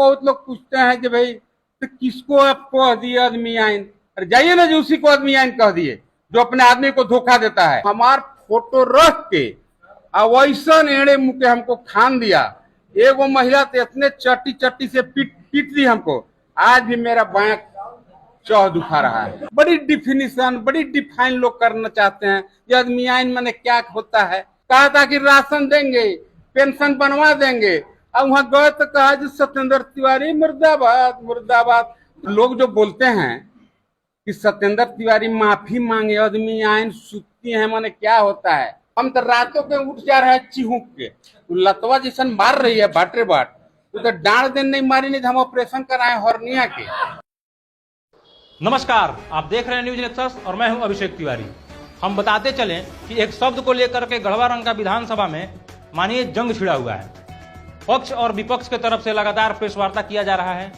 बहुत लोग पूछते हैं कि भाई तो किसको आप कह दिए आदमी आइन। अरे जाइए ना, जो उसी को आदमी आइन कह दिए जो अपने आदमी को धोखा देता है। हमार फोटो रख के वैसा एड़े मुके हमको खान दिया। एगो महिला तो इतने चट्टी चट्टी से पीट पीट दी हमको, आज भी मेरा बायां चौह दुखा रहा है। बड़ी डिफिनीशन, बड़ी डिफाइन लोग करना चाहते हैं। ये आदमी आइन मैंने क्या होता है। कहा था कि राशन देंगे, पेंशन बनवा देंगे, अब वहां गए तो कहा जी सत्येंद्र तिवारी मुर्दाबाद मुर्दाबाद। लोग जो बोलते हैं कि सत्येंद्र तिवारी माफी मांगे, आदमी आइन सुती है, माने क्या होता है। हम तो रातों के उठ जा रहे हैं चिहुक के, लतवा जैसा मार रही है बाटरे बाट। तो डांड दिन नहीं मारी, नहीं तो हम ऑपरेशन कराए हॉर्निया के। नमस्कार, आप देख रहे हैं न्यूज नेक्सस और मैं हूं अभिषेक तिवारी। हम बताते चलें कि एक शब्द को लेकर के गढ़वा रंका विधानसभा में मानिए जंग छिड़ा हुआ है। पक्ष और विपक्ष के तरफ से लगातार प्रेस वार्ता किया जा रहा है।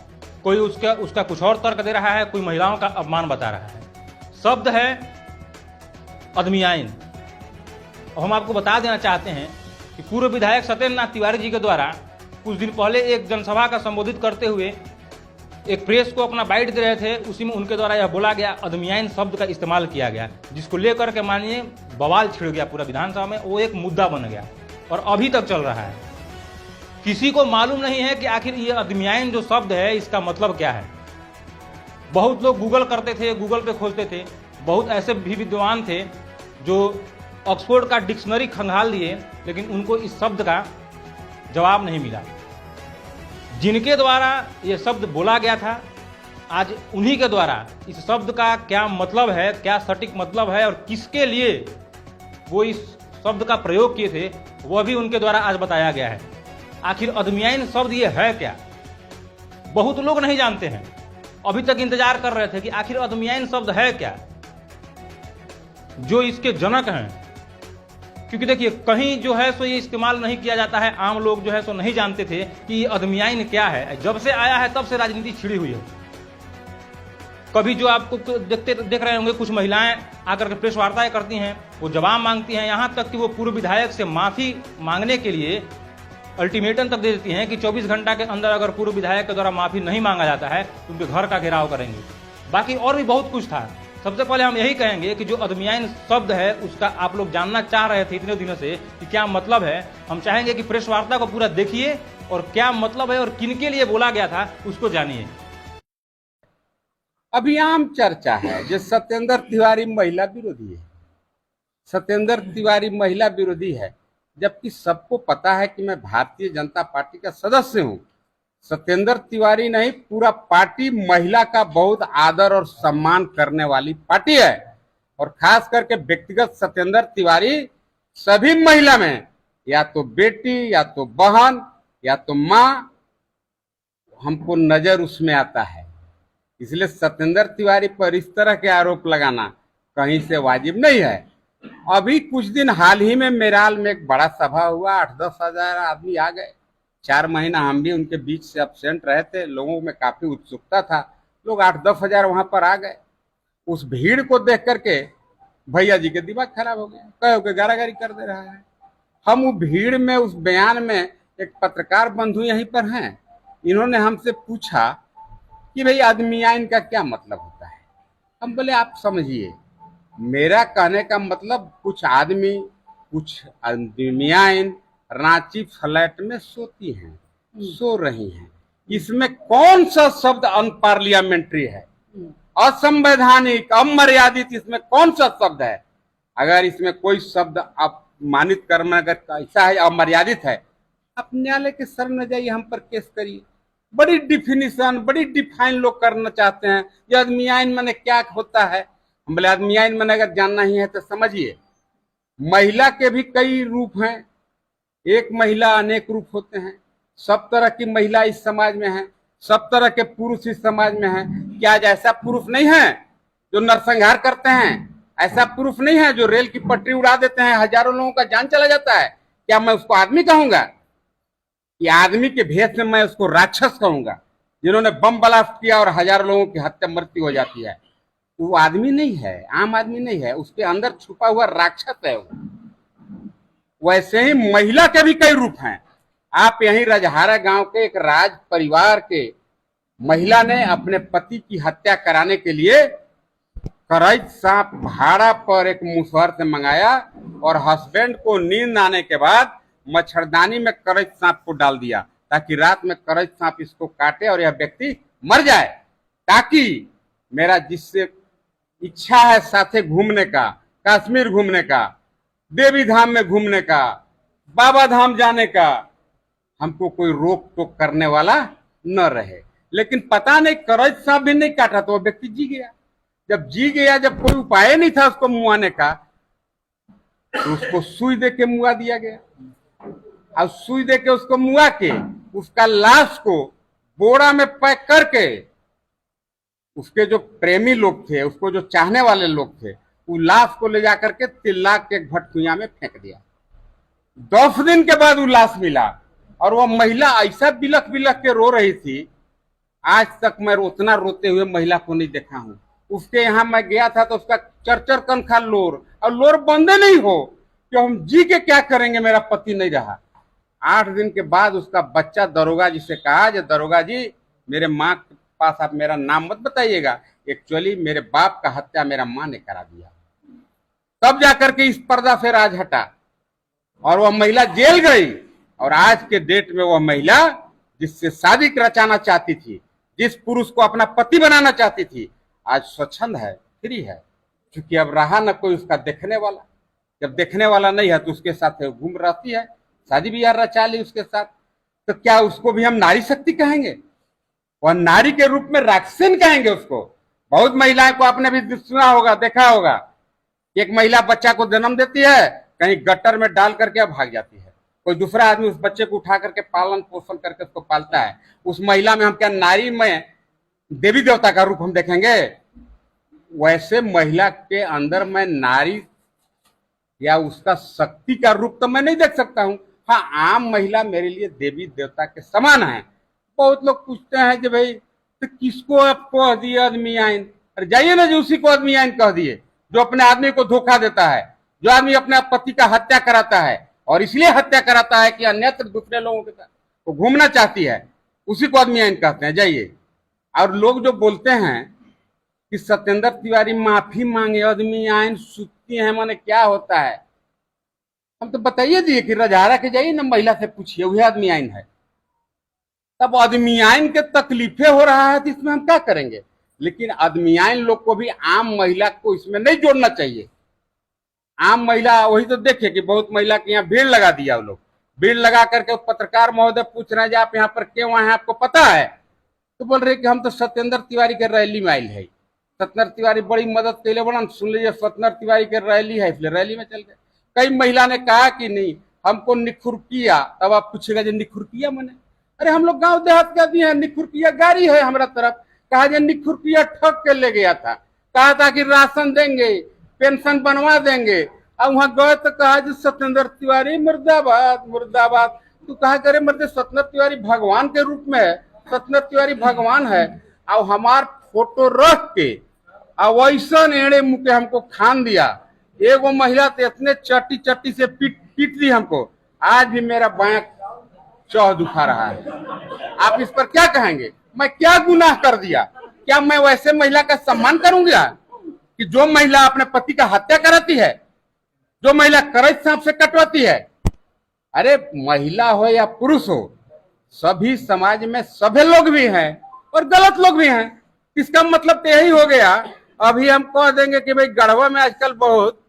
कोई उसका कुछ और तर्क दे रहा है, कोई महिलाओं का अपमान बता रहा है। शब्द है आदमी आइन। और हम आपको बता देना चाहते हैं कि पूर्व विधायक सत्येंद्र नाथ तिवारी जी के द्वारा कुछ दिन पहले एक जनसभा का संबोधित करते हुए एक प्रेस को अपना बाइट दे रहे थे, उसी में उनके द्वारा यह बोला गया, अदमियाइन शब्द का इस्तेमाल किया गया, जिसको लेकर के मानिए बवाल छिड़ गया पूरा विधानसभा में। वो एक मुद्दा बन गया और अभी तक चल रहा है। किसी को मालूम नहीं है कि आखिर ये अदमियाइन जो शब्द है इसका मतलब क्या है। बहुत लोग गूगल करते थे, गूगल पे खोजते थे। बहुत ऐसे भी विद्वान थे जो ऑक्सफोर्ड का डिक्शनरी खंगाल लिए, लेकिन उनको इस शब्द का जवाब नहीं मिला। जिनके द्वारा ये शब्द बोला गया था, आज उन्हीं के द्वारा इस शब्द का क्या मतलब है, क्या सटीक मतलब है और किसके लिए वो इस शब्द का प्रयोग किए थे, वह भी उनके द्वारा आज बताया गया है। आखिर अदमियाइन शब्द ये है क्या, बहुत लोग नहीं जानते हैं। अभी तक इंतजार कर रहे थे कि आखिर अदमियाइन शब्द है क्या, जो इसके जनक हैं। क्योंकि देखिए कहीं जो है सो ये इस्तेमाल नहीं किया जाता है, आम लोग जो है सो नहीं जानते थे कि ये अदमियाइन क्या है। जब से आया है तब से राजनीति छिड़ी हुई है। कभी जो आपको देख रहे होंगे, कुछ महिलाएं आकर के प्रेस वार्ताएं करती हैं, वो जवाब मांगती हैं, यहाँ तक कि वो पूर्व विधायक से माफी मांगने के लिए अल्टीमेटम तक दे देती हैं कि 24 घंटा के अंदर अगर पूर्व विधायक के द्वारा माफी नहीं मांगा जाता है तो उनके घर का घेराव करेंगे। बाकी और भी बहुत कुछ था। सबसे पहले हम यही कहेंगे कि जो अदमियाइन शब्द है उसका आप लोग जानना चाह रहे थे इतने दिनों से कि क्या मतलब है। हम चाहेंगे कि प्रेस वार्ता को पूरा देखिए और क्या मतलब है और किनके लिए बोला गया था उसको जानिए। अभी आम चर्चा है जो सत्येंद्र तिवारी महिला विरोधी है। सत्येंद्र तिवारी महिला विरोधी है, जबकि सबको पता है कि मैं भारतीय जनता पार्टी का सदस्य हूं। सत्येंद्र तिवारी नहीं, पूरा पार्टी महिला का बहुत आदर और सम्मान करने वाली पार्टी है। और खास करके व्यक्तिगत सत्येंद्र तिवारी सभी महिला में या तो बेटी या तो बहन या तो माँ, हमको नजर उसमें आता है। इसलिए सत्येंद्र तिवारी पर इस तरह के आरोप लगाना कहीं से वाजिब नहीं है। अभी कुछ दिन हाल ही में मेराल में एक बड़ा सभा हुआ, 8-10 हजार आदमी आ गए। 4 महीना हम भी उनके बीच से एब्सेंट रहे थे, लोगों में काफी उत्सुकता था। लोग 8-10 हजार वहां पर आ गए। उस भीड़ को देख करके भैया जी के दिमाग खराब हो गया, कहो के गारागारी कर दे रहा है। हम उस भीड़ में, उस बयान में, एक पत्रकार बंधु यहीं पर हैं, इन्होंने हमसे पूछा कि भाई अदमियाइन का क्या मतलब होता है। हम बोले आप समझिए, मेरा कहने का मतलब कुछ आदमी, कुछ अदमियाइन रांची फ्लैट में सोती हैं, सो रही हैं। इसमें कौन सा शब्द अनपार्लियामेंट्री है, असंवैधानिक, अमर्यादित, इसमें कौन सा शब्द है। अगर इसमें कोई शब्द अपमानित करना अगर ऐसा है, अमर्यादित है, आप न्यायालय के शरण न जाइए, हम पर केस करिए। बड़ी डिफिनीशन, बड़ी डिफाइन लोग करना चाहते हैं। ये अदमियाइन माने क्या होता है। हम बोले अदमियाइन माने अगर जानना ही है तो समझिए, महिला के भी कई रूप हैं, एक महिला अनेक रूप होते हैं। सब तरह की महिला इस समाज में है, सब तरह के पुरुष इस समाज में है। क्या आज ऐसा पुरुष नहीं है जो नरसंहार करते हैं, ऐसा पुरुष नहीं है जो रेल की पटरी उड़ा देते हैं, हजारों लोगों का जान चला जाता है। क्या मैं उसको आदमी कहूंगा? या आदमी के भेष में मैं उसको राक्षस कहूंगा, जिन्होंने बम ब्लास्ट किया और हजारों लोगों की हत्या मृत्यु हो जाती है। वो आदमी नहीं है, आम आदमी नहीं है, उसके अंदर छुपा हुआ राक्षस है वो। वैसे ही महिला के भी कई रूप हैं। आप यहीं रजहारा गांव के एक राज परिवार के महिला ने अपने पति की हत्या कराने के लिए करैत सांप भाड़ा पर एक मुसहर से मंगाया और हस्बैंड को नींद आने के बाद मच्छरदानी में करैत सांप को डाल दिया ताकि रात में करैत सांप इसको काटे और यह व्यक्ति मर जाए, ताकि मेरा जिससे इच्छा है साथे घूमने का, कश्मीर घूमने का, देवी धाम में घूमने का, बाबा धाम जाने का, हमको कोई रोक टोक करने वाला न रहे। लेकिन पता नहीं करैत सांप भी नहीं काटा तो वो व्यक्ति जी गया। जब जी गया, जब कोई उपाय नहीं था उसको मुआने का, तो उसको सुई दे के मुआ दिया गया। और सुई दे के उसको मुआ के उसका लाश को बोरा में पैक करके उसके जो प्रेमी लोग थे, उसको जो चाहने वाले लोग थे, वो लाश को ले जाकर के तिल्ला के भटकुइया में फेंक दिया। 10 दिन के बाद वो लाश मिला और वह महिला ऐसा बिलख बिलख के रो रही थी, आज तक मैं उतना रोते हुए महिला को नहीं देखा हूं। उसके यहाँ मैं गया था तो उसका चरचर कनखा लोर, और लोर बंदे नहीं हो कि हम जी के क्या करेंगे, मेरा पति नहीं रहा। 8 दिन के बाद उसका बच्चा दरोगा जी से कहा, जो दरोगा जी मेरे माँ के पास आप मेरा नाम मत बताइएगा, एक्चुअली मेरे बाप का हत्या मेरा माँ ने करा दिया। तब जाकर के इस पर्दा से राज हटा और वह महिला जेल गई। और आज के डेट में वह महिला जिससे शादी रचाना चाहती थी, जिस पुरुष को अपना पति बनाना चाहती थी, आज स्वच्छंद है, फ्री है, क्योंकि अब रहा न कोई उसका देखने वाला। जब देखने वाला नहीं है तो उसके साथ घूम रहती है, शादी भी यार रचा ली उसके साथ, तो क्या उसको भी हम नारी शक्ति कहेंगे? वह नारी के रूप में राक्षसन कहेंगे उसको। बहुत महिलाएं को आपने भी सुना होगा, देखा होगा, एक महिला बच्चा को जन्म देती है, कहीं गट्टर में डाल करके भाग जाती है, कोई दूसरा आदमी उस बच्चे को उठा करके पालन पोषण करके उसको पालता है। उस महिला में हम क्या नारी में देवी देवता का रूप हम देखेंगे? वैसे महिला के अंदर मैं नारी या उसका शक्ति का रूप तो मैं नहीं देख सकता हूँ। हाँ, आम महिला मेरे लिए देवी देवता के समान है। बहुत लोग पूछते हैं कि भाई तो किसको आप कह दिए आदमी आइन? अरे जाइए ना, जो उसी को आदमी आइन कह दिए, जो अपने आदमी को धोखा देता है, जो आदमी अपने पति का हत्या कराता है और इसलिए हत्या कराता है कि अन्यत्र दूसरे लोगों के साथ वो घूमना चाहती है, उसी को आदमी आइन कहते हैं। जाइए। और लोग जो बोलते हैं कि सत्येंद्र तिवारी माफी मांगे, आदमी आइन सुती है, माने क्या होता है? हम तो बताइए दिए कि रजहारा के जाइए ना, महिला से पूछिए, वही आदमी आइन है। तब आदमी आइन के तकलीफें हो रहा है तो इसमें हम क्या करेंगे? लेकिन आदमी आइन लोग को भी आम महिला को इसमें नहीं जोड़ना चाहिए। आम महिला वही तो देखे कि बहुत महिला के यहाँ भीड़ लगा दिया, वो लोग भीड़ लगा करके पत्रकार महोदय पूछ रहे हैं आप यहाँ पर क्यों आए हैं, आपको पता है? तो बोल रहे कि हम तो सत्येंद्र तिवारी के रैली में आयल है, सत्येंद्र तिवारी बड़ी मदद के लिए बना, सुन लीजिए सत्येंद्र तिवारी के रैली है, इसलिए रैली में चल गए। कई महिला ने कहा कि नहीं हमको निखुर किया। तब आप पूछेगा जो निखुर किया मैंने, अरे हम लोग गांव देहात का दिए हैं, निखुर किया गाड़ी है हमारा तरफ। कहा जो निखुर किया ठग के ले गया था, कहा था कि राशन देंगे, पेंशन बनवा देंगे, और वहां गए तो कहा जो सत्येंद्र तिवारी मुर्दाबाद मुर्दाबाद। तू कहा करे मर्दे सत्येंद्र तिवारी भगवान के रूप में है, सत्येंद्र तिवारी भगवान है, और हमार फोटो रख के और वैसा एड़े मुके हमको खान दिया। एगो महिला तो इतने चट्टी चट्टी से पीट दी हमको, आज भी मेरा बायां चौह दुखा रहा है। आप इस पर क्या कहेंगे? मैं क्या गुनाह कर दिया? क्या मैं वैसे महिला का सम्मान करूंगा कि जो महिला अपने पति का हत्या कराती है, जो महिला करैत सांप से कटवाती है? अरे महिला हो या पुरुष हो, सभी समाज में सभी लोग भी हैं और गलत लोग भी हैं। इसका मतलब तो यही हो गया, अभी हम कह देंगे कि भाई गढ़वा में आजकल बहुत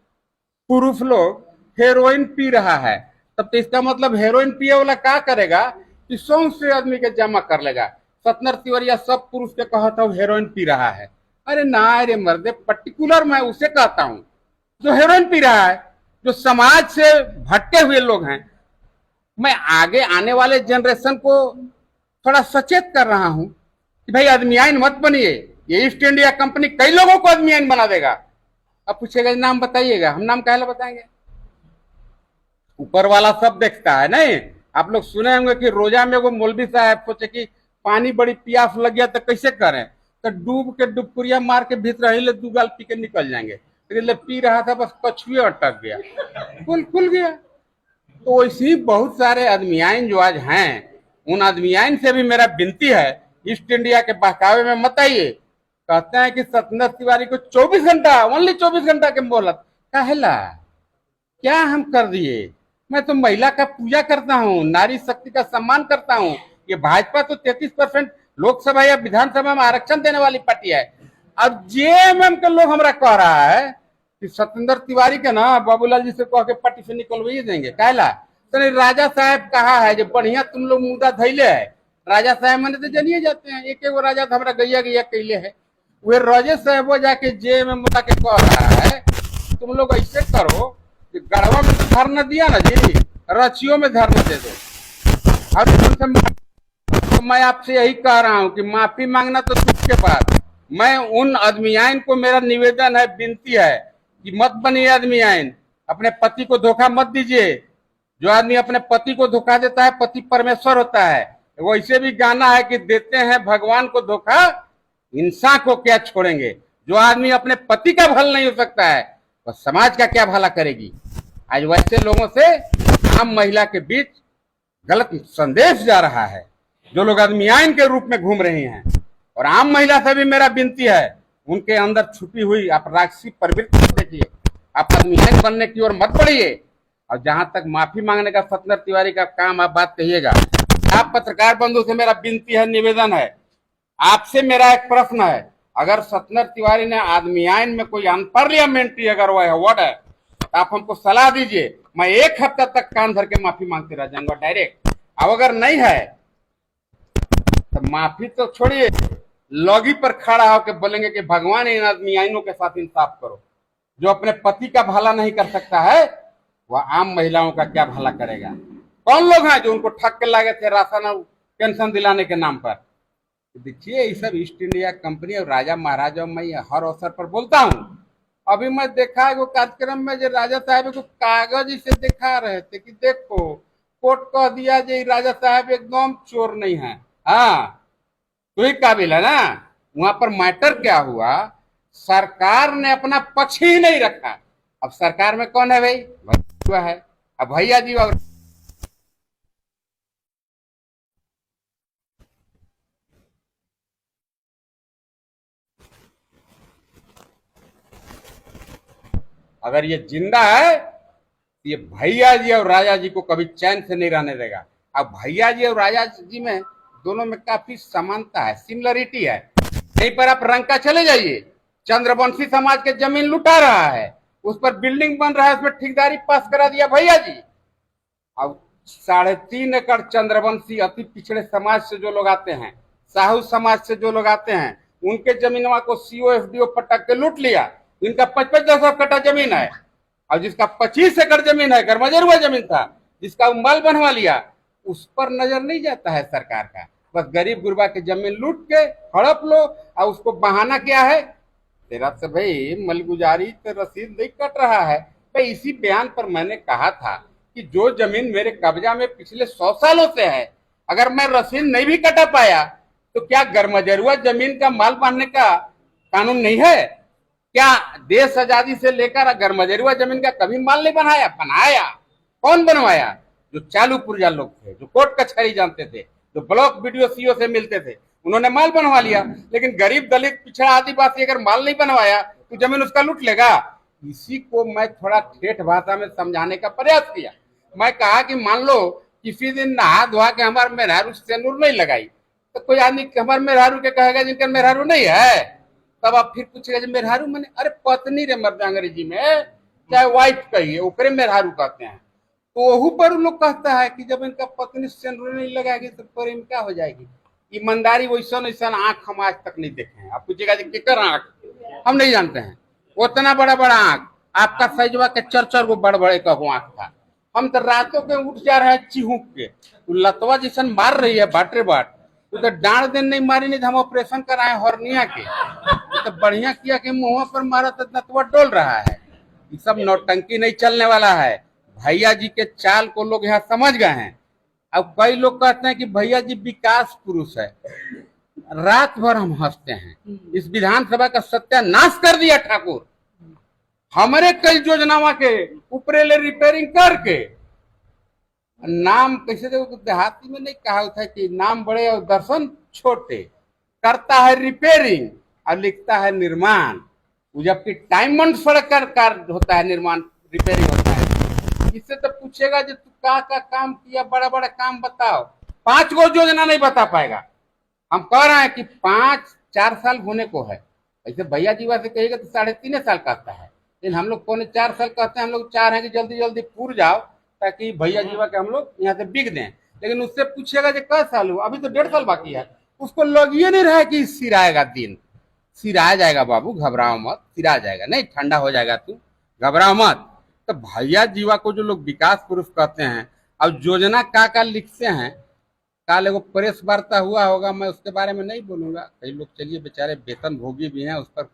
पुरुष लोग हेरोइन पी रहा है, तब तो इसका मतलब हेरोइन पिए वाला क्या करेगा कि 100 से आदमी के जमा कर लेगा। सत्येंद्र तिवारी सब पुरुष के कहता हूँ हेरोइन पी रहा है। अरे ना रे मर्दे, पर्टिकुलर मैं उसे कहता हूँ जो हेरोइन पी रहा है, जो समाज से भटके हुए लोग हैं। मैं आगे आने वाले जनरेशन को थोड़ा सचेत कर रहा हूं कि भाई आदमी आइन मत बनिए। ये ईस्ट इंडिया कंपनी कई लोगों को आदमी आइन बना देगा। अब पूछेगा नाम बताइएगा, हम नाम काहे बताएंगे? ऊपर वाला सब देखता है। नहीं, आप लोग सुने होंगे कि रोजा में वो मौलवी साहब सोचे कि पानी बड़ी प्यास लग गया तो कैसे करें, तो डूब के डुबकुरिया मार के भीतर ही ले 2 गाल पी के निकल जाएंगे। पी रहा था, बस कछुए अटक गया, खुल गया। तो वैसे ही बहुत सारे आदमियाइन जो आज हैं, उन आदमियाइन से भी मेरा विनती है, ईस्ट इंडिया के बहकावे में मत आइए। कहते हैं कि सत्येंद्र तिवारी को 24 घंटा, ओनली 24 घंटा के मोहलत, काहेला, क्या हम कर दिए? मैं तो महिला का पूजा करता हूँ, नारी शक्ति का सम्मान करता हूँ। ये भाजपा तो 33% लोकसभा या विधानसभा में आरक्षण देने वाली पार्टी है। अब जेएमएम के लोग हमरा कह रहा है कि सत्येंद्र तिवारी के ना बाबूलाल जी से कह के पार्टी से निकलवाइए देंगे, काहेला? तो राजा साहब कहा है जो बढ़िया तुम लोग मुद्दा धैले है। राजा साहब मैंने तो जानिए जाते हैं, एक एक राजा तो हमारा गैया गैया कैले है। वे राजे साहब वो जाके जेएमएम मुद्दा के कह रहा है तुम लोग ऐसे करो कि गढ़वा में तो धरना दिया ना जी, रचियों में धरना दे दो। और तो मैं आपसे यही कह रहा हूँ कि माफी मांगना तो दुख के बाद, मैं उन आदमियाइन को मेरा निवेदन है, विनती है कि मत बनिए आदमियाइन, अपने पति को धोखा मत दीजिए। जो आदमी अपने पति को धोखा देता है, पति परमेश्वर होता है। वैसे भी गाना है कि देते हैं भगवान को धोखा, इंसान को क्या छोड़ेंगे। जो आदमी अपने पति का भला नहीं हो सकता है, वह समाज का क्या भला करेगी। आज वैसे लोगों से आम महिला के बीच गलत संदेश जा रहा है, जो लोग आदमियाइन के रूप में घूम रही हैं। और आम महिला से भी मेरा विनती है, उनके अंदर छुपी हुई आप राक्षसी प्रवृत्ति को देखिए, आप आदमियाइन बनने की ओर मत बढ़िए। और जहां तक माफी मांगने का सत्येंद्र तिवारी का काम आप बात कहिएगा, आप पत्रकार बंधु से मेरा विनती है, निवेदन है, आपसे मेरा एक प्रश्न है, अगर सत्येंद्र तिवारी ने आदमियाइन में कोई अनपार्लियामेंट्री अगर वह वर्ड है तो आप हमको सलाह दीजिए। मैं 1 हफ्ता तक कान धर के माफी मांगते रह जाऊंगा डायरेक्ट। अब अगर नहीं है तो माफी तो छोड़िए, लॉगी पर खड़ा होकर बोलेंगे कि भगवान इन आदमियाइनों के साथ इंसाफ करो। जो अपने पति का भला नहीं कर सकता है, वह आम महिलाओं का क्या भला करेगा। कौन लोग हैं जो उनको ठग के लागे थे राशन और पेंशन दिलाने के नाम पर। देखिए ये सब ईस्ट इंडिया कंपनी और राजा महाराजा, मैं हर अवसर पर बोलता हूँ। अभी मैं देखा है वो कार्यक्रम में जो राजा साहब को कागज इसे दिखा रहे थे कि देखो कोर्ट कह दिया जो राजा साहब एकदम चोर नहीं है। हाँ तो ही काबिल है ना। वहां पर मैटर क्या हुआ, सरकार ने अपना पक्ष ही नहीं रखा। अब सरकार में कौन है भाई, भैया है। अब भैया जी और अगर ये जिंदा है तो ये भैया जी और राजा जी को कभी चैन से नहीं रहने देगा। अब भैया जी और राजा जी में दोनों में काफी समानता है, सिमिलरिटी है। यहीं पर आप रंका चले जाइए, चंद्रवंशी समाज के जमीन लुटा रहा है, उस पर बिल्डिंग बन रहा है, उसमें ठेकेदारी पास करा दिया भैया जी। अब 3.5 एकड़ चंद्रवंशी अति पिछड़े समाज से जो लोग आते हैं, साहू समाज से जो लोग आते हैं, उनके जमीनवा को सीओ एफडीओ पटक के लूट लिया। इनका 55 कट्ठा जमीन है, और जिसका 25 एकड़ जमीन है, गरमजरुआ जमीन था, जिसका उम्बाल बनवा लिया, उस पर नजर नहीं जाता है सरकार का। बस गरीब गुरबा की जमीन लूट के हड़प लो, और उसको बहाना क्या है, तेरा तो भाई मलगुजारी तो रसीद नहीं कट रहा है। भाई इसी बयान पर मैंने कहा था कि जो जमीन मेरे कब्जा में पिछले 100 सालों से है, अगर मैं रसीद नहीं भी कटा पाया तो क्या गरमजरुआ जमीन का माल बांधने का कानून नहीं है? क्या देश आजादी से लेकर गरमजरुआ जमीन का कभी माल नहीं बनाया? बनाया। कौन बनवाया? जो चालू पुर्जा लोग थे, जो कोर्ट कचहरी जानते थे, जो ब्लॉक बीडीओ सीओ से मिलते थे, उन्होंने माल बनवा लिया। लेकिन गरीब दलित पिछड़ा आदिवासी अगर माल नहीं बनवाया तो जमीन उसका लूट लेगा। इसी को मैं थोड़ा ठेठ भाषा में समझाने का प्रयास किया। मैं कहा कि मान लो किसी दिन नहा धोआ के हमारे मेहरारू सिंदूर नहीं लगाई, तो कोई आदमी हमारे मेहरारू के कहेगा जिनका मेहरारू नहीं है, तब आप फिर पूछेगा मेहरारू मैंने, अरे पत्नी रे मर्द अंग्रेजी में, चाहे वाइफ कहिए, ओकरे मेहरारू कहते हैं। तो वहू पर लोग कहता है कि जब इनका पत्नी सिंदूर नहीं लगाएगी तो प्रेम क्या हो जाएगी। ईमानदारी वैसा वैसा आंख हम आज तक नहीं देखे हैं। आप पूछेगा केकर आंख, हम नहीं जानते हैं। उतना बड़ा बड़ा आंख, आपका सैजवा के 4-4 गो बड़ बड़े का आंख था। हम तो रातों के उठ जा रहे हैं चिहुक के, लतवा जैसन मार रही है बाटे बाट। तो डांड दिन नहीं मारी, नहीं तो हम ऑपरेशन कराए हॉर्निया के, तो बढ़िया किया कि मुंह पर मारा तो लतवा डोल रहा है। ये सब नौटंकी नहीं चलने वाला है। भैया जी के चाल को लोग यहाँ समझ गए हैं। अब कई लोग कहते हैं कि भैया जी विकास पुरुष है। रात भर हम हंसते हैं, इस विधानसभा का सत्यानाश कर दिया ठाकुर। हमारे कई योजनाओं के ऊपरेले रिपेयरिंग करके नाम कैसे देखो, देहाती में नहीं कहा होता है कि नाम बड़े और दर्शन छोटे। करता है रिपेयरिंग और लिखता है निर्माण। वो जबकि डायमंड सड़क का कार्य होता है, निर्माण रिपेयरिंग होता है। इससे तो पूछेगा जो तू का काम किया, बड़ा बड़ा काम बताओ, 5 गो योजना नहीं बता पाएगा। हम कह रहे हैं कि 5-4 साल होने को है। ऐसे भैया जीवा से कहिएगा तो 3.5 साल कहता है, लेकिन हम लोग 4.25 साल कहते हैं। हम लोग चाह रहे हैं कि जल्दी जल्दी पूर जाओ ताकि भैया जीवा के हम लोग यहाँ से बिक दें। लेकिन उससे पूछेगा कि कै साल हुआ, अभी तो 1.5 साल बाकी है। उसको लग ये नहीं रहा है कि सिराएगा दिन। सिरा जाएगा बाबू, घबराओ मत, सिरा जाएगा नहीं, ठंडा हो जाएगा, तू घबराओ मत। तो भैया जीवा को जो लोग विकास पुरुष कहते हैं और योजना का लिखते हैं, काल एगो प्रेस वार्ता हुआ होगा, मैं उसके बारे में नहीं बोलूंगा। कई लोग चलिए बेचारे वेतन भोगी भी हैं, उस पर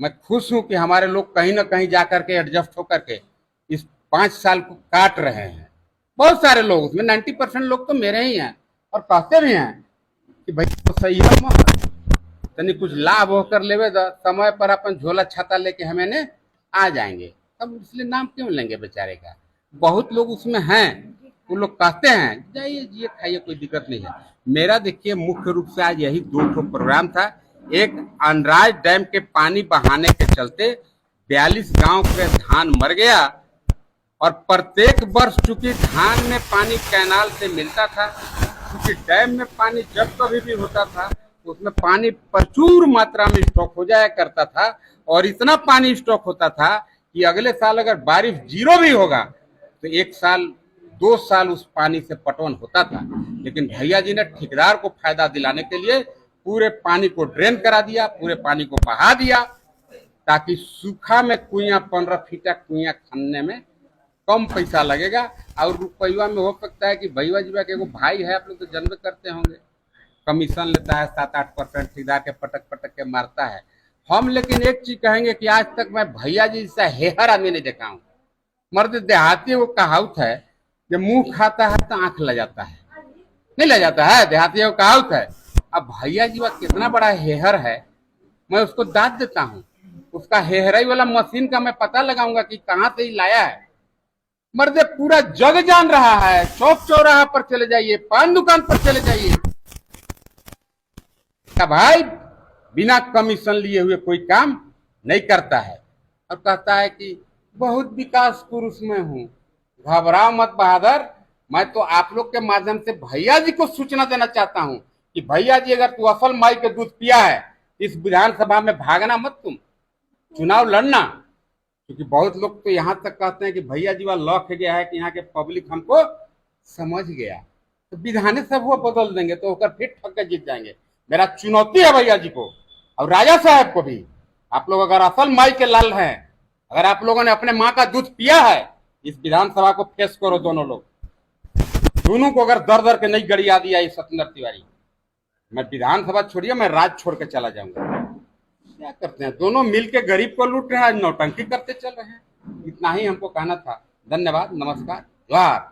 मैं खुश हूं कि हमारे लोग कहीं ना कहीं जाकर के एडजस्ट होकर के इस 5 साल को काट रहे हैं। बहुत सारे लोग, उसमें 90% लोग तो मेरे ही हैं और कहते भी हैं कि भाई तो सही है, मत तनी कुछ लाभ होकर लेवे, समय पर अपन झोला छाता लेके हमें ने आ जाएंगे। अब इसलिए नाम क्यों लेंगे बेचारे का। बहुत लोग उसमें हैं, वो लोग कहते हैं जाइए जिए खाइए, कोई दिक्कत नहीं है। मेरा देखिए मुख्य रूप से आज यही 2 प्रोग्राम था। एक, अनराज डैम के पानी बहाने के चलते 42 गांव के धान मर गया और प्रत्येक वर्ष चूंकि धान में पानी कैनाल से मिलता था, क्योंकि डैम में पानी जब कभी भी होता था उसमें पानी प्रचुर मात्रा में स्टॉक हो जाया करता था, और इतना पानी स्टॉक होता था कि अगले साल अगर बारिश 0 भी होगा तो 1 साल 2 साल उस पानी से पटवन होता था। लेकिन भैया जी ने ठेकेदार को फायदा दिलाने के लिए पूरे पानी को ड्रेन करा दिया, पूरे पानी को बहा दिया, ताकि सूखा में कुइयां 15 फीटा कुइयां खनने में कम पैसा लगेगा और रुपया में हो सकता है कि भैया जी के एगो भाई है, आप लोग तो जन्म करते होंगे, कमीशन लेता है 7-8% ठेकेदार के पटक पटक के मारता है। हम लेकिन एक चीज कहेंगे कि आज तक मैं भैया जी जैसा हेहर आदमी नहीं देखा हूँ। मर्द देहाती वो कहावत है, जब मुंह खाता है तो आंख ले जाता है, नहीं ले जाता है, देहाती वो कहावत है। अब भैया जी वह कितना बड़ा हेहर है, मैं उसको दाद देता हूँ। उसका हेहराई वाला मशीन का मैं पता लगाऊंगा कि कहाँ से ही लाया है। मर्दे पूरा जग जान रहा है, चौक चौराहा पर चले जाइए, पान दुकान पर चले जाइए, भाई बिना कमीशन लिए हुए कोई काम नहीं करता है। और कहता है कि बहुत विकास पुरुष में हूं। घबराओ मत बहादुर, मैं तो आप लोग के माध्यम से भैया जी को सूचना देना चाहता हूं कि भैया जी अगर तू असल माई के दूध पिया है, इस विधानसभा में भागना मत, तुम चुनाव लड़ना। क्योंकि बहुत लोग तो यहाँ तक कहते हैं कि भैया जी वह लौक गया है कि यहाँ के पब्लिक हमको समझ गया, तो विधानसभा बदल देंगे तो होकर फिर ठग के जीत जाएंगे। मेरा चुनौती है भैया जी को और राजा साहब को भी, आप लोग अगर असल माई के लाल हैं, अगर आप लोगों ने अपने माँ का दूध पिया है, इस विधानसभा को फेस करो। दोनों लोग, दोनों को अगर दर दर के नहीं गड़िया दिया इस सत्येंद्र तिवारी, मैं विधानसभा छोड़िए, मैं राज छोड़ के चला जाऊंगा। क्या करते हैं दोनों मिलके, गरीब को लूट रहे हैं, नौटंकी करते चल रहे हैं। इतना ही हमको कहना था। धन्यवाद, नमस्कार, जोहार।